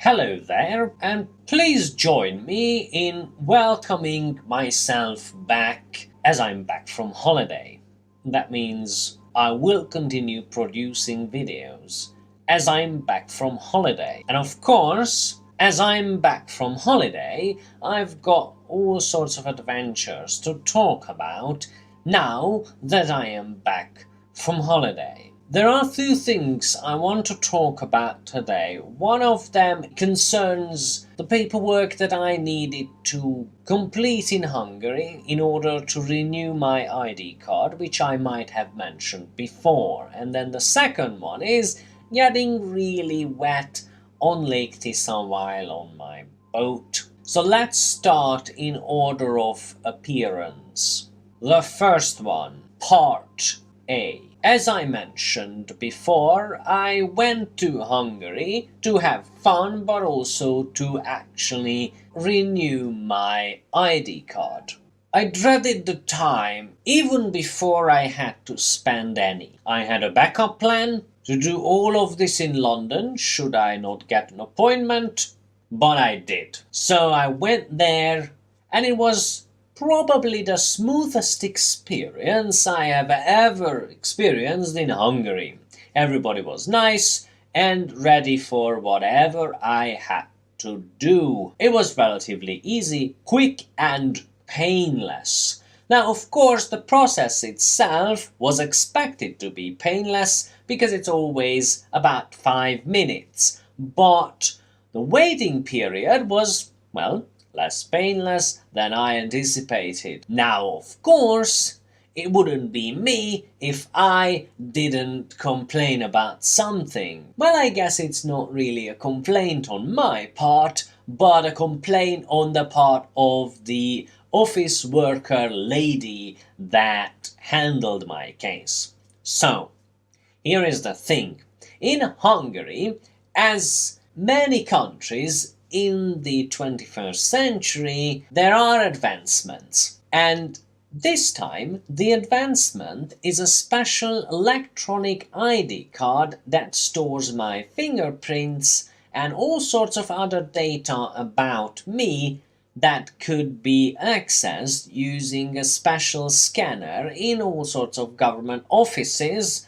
Hello there, and please join me in welcoming myself back as I'm back from holiday. That means I will continue producing videos as I'm back from holiday. And of course, as I'm back from holiday, I've got all sorts of adventures to talk about now that I am back from holiday. There are two things I want to talk about today. One of them concerns the paperwork that I needed to complete in Hungary in order to renew my ID card, which I might have mentioned before. And then the second one is getting really wet on Lake Tisa while on my boat. So let's start in order of appearance. The first one, Part A. As I mentioned before, I went to Hungary to have fun but also to actually renew my ID card. I dreaded the time even before I had to spend any. I had a backup plan to do all of this in London should I not get an appointment, but I did. So I went there and it was probably the smoothest experience I have ever experienced in Hungary. Everybody was nice and ready for whatever I had to do. It was relatively easy, quick and painless. Now, of course, the process itself was expected to be painless because it's always about 5 minutes, but the waiting period was, well, less painless than I anticipated. Now, of course, it wouldn't be me if I didn't complain about something. Well, I guess it's not really a complaint on my part, but a complaint on the part of the office worker lady that handled my case. So, here is the thing. In Hungary, as many countries in the 21st century, there are advancements. And this time, the advancement is a special electronic ID card that stores my fingerprints and all sorts of other data about me that could be accessed using a special scanner in all sorts of government offices,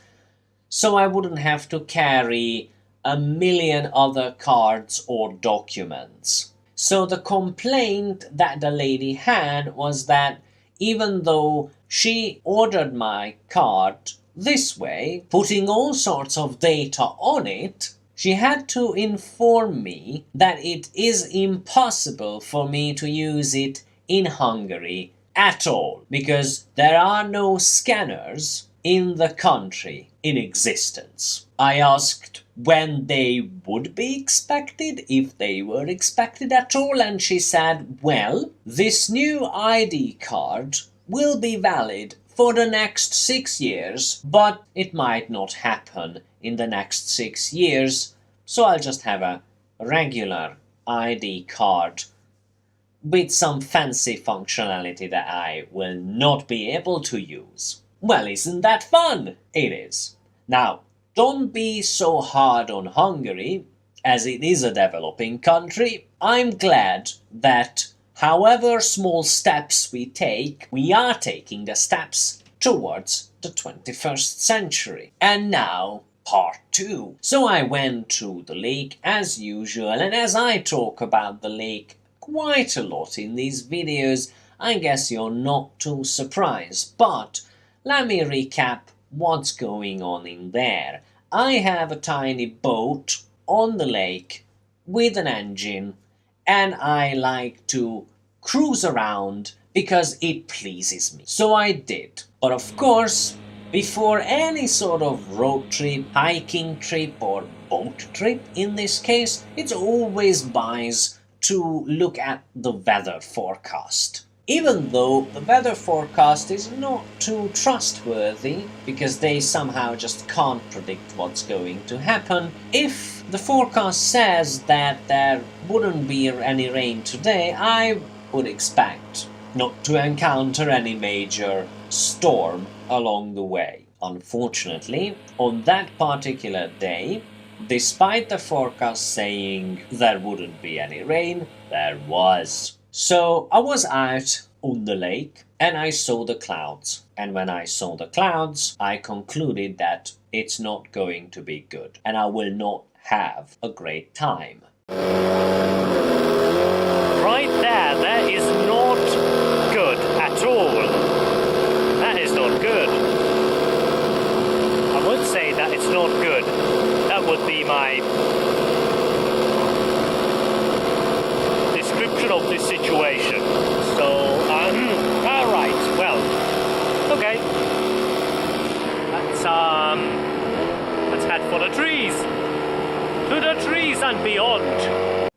so I wouldn't have to carry a million other cards or documents. So the complaint that the lady had was that even though she ordered my card this way, putting all sorts of data on it, she had to inform me that it is impossible for me to use it in Hungary at all, because there are no scanners in the country in existence. I asked when they would be expected, if they were expected at all, and she said, well, this new ID card will be valid for the next 6 years, but it might not happen in the next 6 years, so I'll just have a regular ID card with some fancy functionality that I will not be able to use. Well, isn't that fun? It is. Now, don't be so hard on Hungary, as it is a developing country. I'm glad that however small steps we take, we are taking the steps towards the 21st century. And now, part 2. So I went to the lake as usual, and as I talk about the lake quite a lot in these videos, I guess you're not too surprised, but let me recap what's going on in there. I have a tiny boat on the lake with an engine, and I like to cruise around because it pleases me. So I did. But of course, before any sort of road trip, hiking trip, or boat trip in this case, it's always wise to look at the weather forecast. Even though the weather forecast is not too trustworthy, because they somehow just can't predict what's going to happen, if the forecast says that there wouldn't be any rain today, I would expect not to encounter any major storm along the way. Unfortunately, on that particular day, despite the forecast saying there wouldn't be any rain, there was. So I was out on the lake and I saw the clouds. And when I saw the clouds, I concluded that it's not going to be good and I will not have a great time. Right there, that is not good at all. That is not good. I would say that it's not good. That would be my description of this situation. So, alright, well, okay. Let's head for the trees. To the trees and beyond.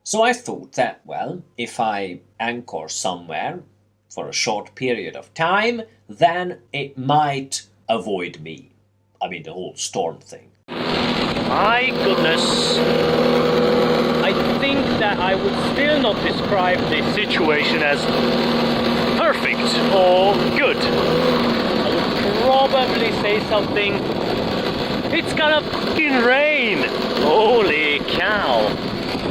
So I thought that, well, if I anchor somewhere for a short period of time, then it might avoid me. I mean, the whole storm thing. My goodness. I think that I would still not describe this situation as perfect or good. I would probably say something, it's gonna fucking rain. Holy cow.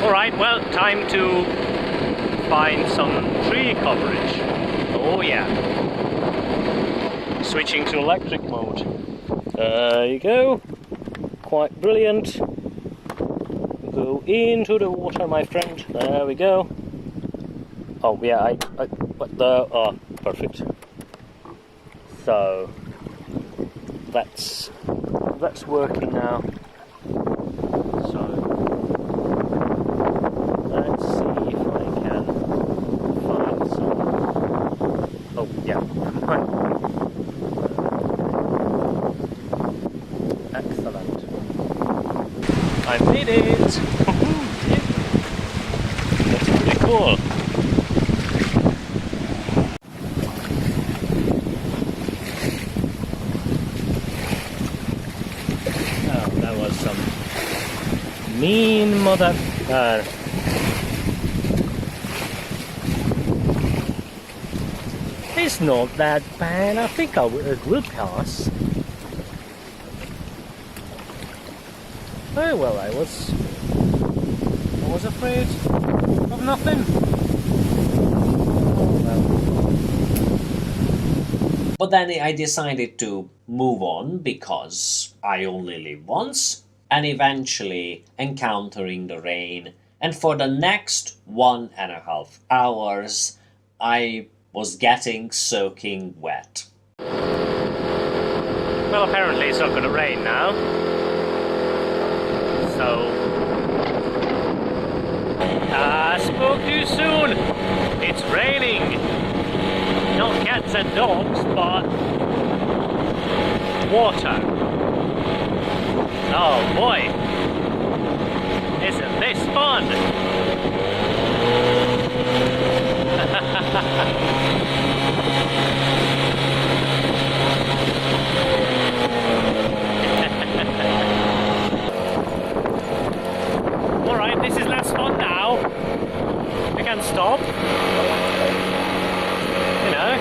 Alright, well, time to find some tree coverage. Oh yeah. Switching to electric mode. There you go. Quite brilliant. Go into the water, my friend. There we go. Oh yeah, oh, perfect. So that's working now. So let's see if I can find some. Oh yeah. Excellent. I made it! That's pretty cool. Oh, that was some mean mother... It's not that bad. I think it will pass. Oh well, I was afraid of nothing. Oh well. But then I decided to move on because I only live once, and eventually encountering the rain, and for the next 1.5 hours I was getting soaking wet. Well, apparently it's not going to rain now. So, I spoke too soon. It's raining. Not cats and dogs, but water. Oh boy. Isn't this fun? Alright, this is less fun now. I can stop. You know,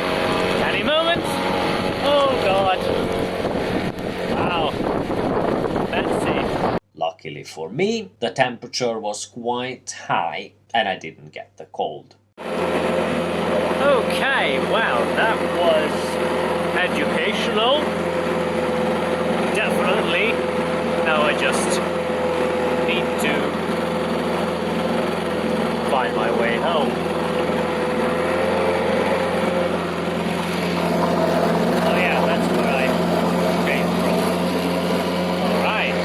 any moment. Oh god. Wow. That's it. Luckily for me, the temperature was quite high and I didn't get the cold. Okay, well, that was educational. Definitely. Now I just need to find my way home. Oh yeah, that's where I came from. Alright.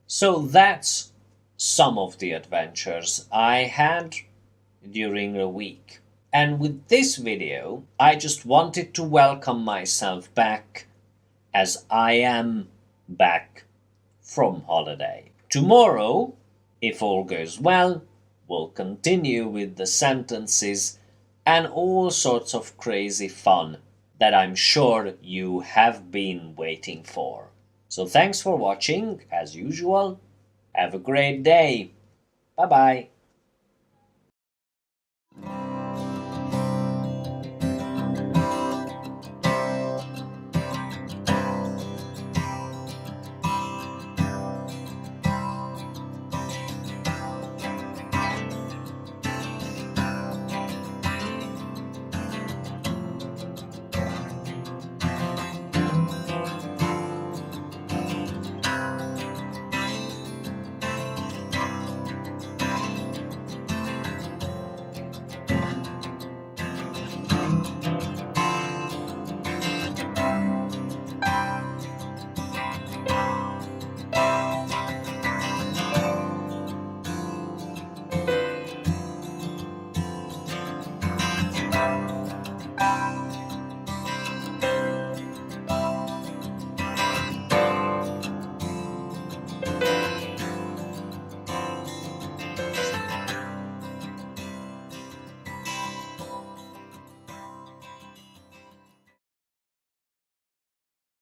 So that's some of the adventures I had during the week. And with this video, I just wanted to welcome myself back as I am back from holiday. Tomorrow, if all goes well, we'll continue with the sentences and all sorts of crazy fun that I'm sure you have been waiting for. So thanks for watching, as usual. Have a great day. Bye bye.